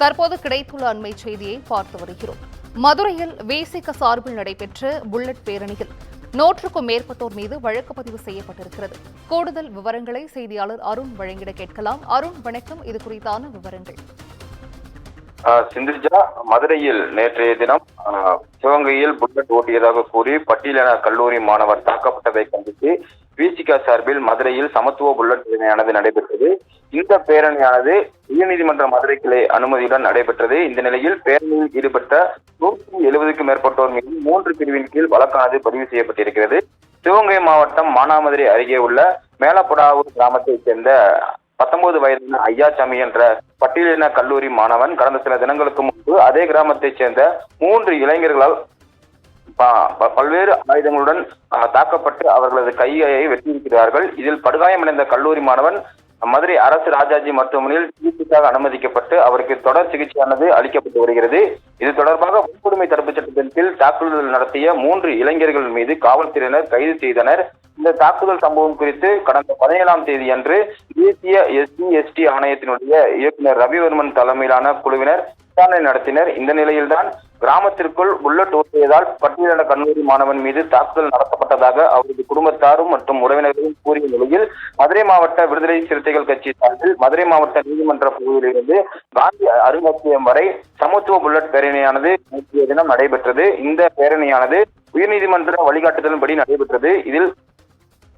தற்போது கிடைத்துள்ள அண்மை செய்தியை பார்த்து வருகிறோம். மதுரையில் விசிக சார்பில் நடைபெற்ற புல்லட் பேரணியில் 100க்கும் மேற்பட்டோர் மீது வழக்கு பதிவு செய்யப்பட்டிருக்கிறது. கூடுதல் விவரங்களை செய்தியாளர் அருண் வழங்கிட கேட்கலாம். அருண், வணக்கம். இது குறித்தான விவரங்கள். சிந்துஜா, மதுரையில் நேற்றைய தினம் சிவகங்கையில் புல்லட் ஓட்டியதாக கூறி பட்டியலின கல்லூரி மாணவர் தாக்கப்பட்டதை கண்டித்து விசிக சார்பில் மதுரையில் சமத்துவ புல்லட் பேரணியானது நடைபெற்றது. இந்த பேரணியானது உயர்நீதிமன்ற மதுரை கிளை அனுமதியுடன் நடைபெற்றது. இந்த நிலையில் பேரணியில் ஈடுபட்ட 170க்கும் மேற்பட்டோர் மீது 3 பிரிவின் கீழ் வழக்கானது பதிவு செய்யப்பட்டிருக்கிறது. சிவகங்கை மாவட்டம் மானாமதுரை அருகே உள்ள மேலப்புடாவூர் கிராமத்தைச் சேர்ந்த 19 வயதான ஐயாசாமி என்ற பட்டியலின கல்லூரி மாணவன் கடந்த சில தினங்களுக்கு முன்பு அதே கிராமத்தைச் சேர்ந்த 3 இளைஞர்களால் பல்வேறு ஆயுதங்களுடன் தாக்கப்பட்டு அவர்களது கையை வெட்டியிருக்கிறார்கள். இதில் படுகாயமடைந்த கல்லூரி மாணவன் மதுரை அரசு ராஜாஜி மருத்துவமனையில் சிகிச்சைக்காக அனுமதிக்கப்பட்டு அவருக்கு தொடர் சிகிச்சையானது அளிக்கப்பட்டு வருகிறது. இது தொடர்பாக வன்கொடுமை தடுப்புச் சட்டத்தின் கீழ் தாக்குதல் நடத்திய 3 இளைஞர்கள் மீது காவல்துறையினர் கைது செய்தனர். இந்த தாக்குதல் சம்பவம் குறித்து கடந்த 17ஆம் தேதி அன்று தேசிய SC/ST ஆணையத்தினுடைய இயக்குநர் ரவிவர்மன் தலைமையிலான குழுவினர் விசாரணை நடத்தினர். இந்த நிலையில்தான் கிராமத்திற்குள் புல்லட் ஓட்டியதால் பட்டியலின கல்லூரி மாணவன் மீது தாக்குதல் நடத்தப்பட்டதாக அவரது குடும்பத்தாரும் மற்றும் உறவினர்களும் கூறிய நிலையில் மதுரை மாவட்ட விடுதலை சிறுத்தைகள் கட்சி சார்பில் மதுரை மாவட்ட நீதிமன்ற பகுதியிலிருந்து காந்தி அருங்காட்சியகம் வரை சமத்துவ புல்லட் பேரணியானது நேற்றைய தினம் நடைபெற்றது. இந்த பேரணியானது உயர்நீதிமன்ற வழிகாட்டுதலின்படி நடைபெற்றது. இதில்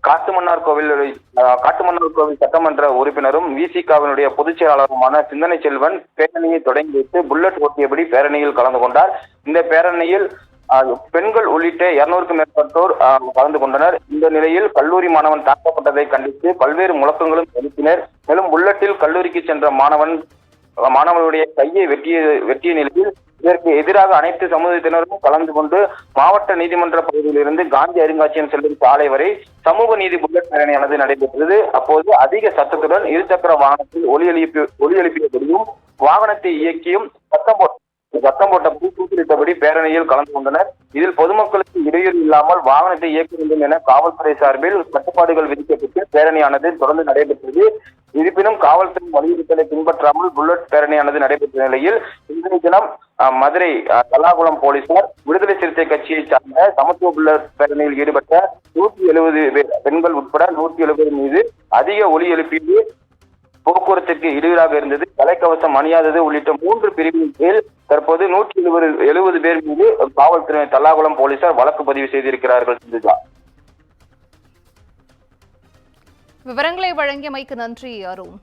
காட்டுமன்னார் கோவில் சட்டமன்ற உறுப்பினரும் விசிகாவினுடைய பொதுச் செயலாளருமான சிந்தனை செல்வன் பேரணியை தொடங்கி வைத்து புல்லட் ஓட்டியபடி பேரணியில் கலந்து கொண்டார். இந்த பேரணியில் பெண்கள் உள்ளிட்ட 200க்கும் மேற்பட்டோர் கலந்து கொண்டனர். இந்த நிலையில் கல்லூரி மாணவன் தாக்கப்பட்டதை கண்டித்து பல்வேறு முழக்கங்களும் எழுப்பினர். மேலும் புல்லட்டில் கல்லூரிக்கு சென்ற மாணவனுடைய கையை வெட்டிய நிலையில் இதற்கு எதிராக அனைத்து சமூகத்தினரும் கலந்து கொண்டு மாவட்ட நீதிமன்ற பகுதியிலிருந்து காந்தி அருங்காட்சியகம் செல்லும் சாலை வரை சமூக நீதி புல்லட் பேரணியானது நடைபெற்றது. அப்போது அதிக சத்தத்துடன் இருசக்கர வாகனத்தில் ஒலி எழுப்பியபடியும் வாகனத்தை இயக்கியும் சத்தம் போட்டபடி கூப்பிட்டபடி பேரணியில் கலந்து கொண்டனர். இதில் பொதுமக்களுக்கு இடையூறு இல்லாமல் வாகனத்தை இயக்க வேண்டும் என காவல்துறை சார்பில் கட்டுப்பாடுகள் விதிக்கப்பட்டு பேரணியானது தொடர்ந்து நடைபெற்றது. இருப்பினும் காவல்துறை வலியுறுத்தலை பின்பற்றாமல் புல்லட் பேரணியானது நடைபெற்ற நிலையில் இன்றைய தினம் மதுரை தல்லாகுளம் போலீசார் விடுதலை சிறுத்தை கட்சியை சார்ந்த சமத்துவ புல்லட் பேரணியில் ஈடுபட்ட 170 பெண்கள் உட்பட 170 மீது அதிக ஒலி எழுப்பியது போக்குவரத்திற்கு இடையூறாக இருந்தது, தலைக்கவசம் அணியாதது உள்ளிட்ட 3 பிரிவின் கீழ் தற்போது 170 பேர் மீது காவல்துறை தல்லாகுளம் போலீசார் வழக்கு பதிவு செய்திருக்கிறார்கள். விவரங்களை வழங்கியமைக்கு நன்றி அருண்.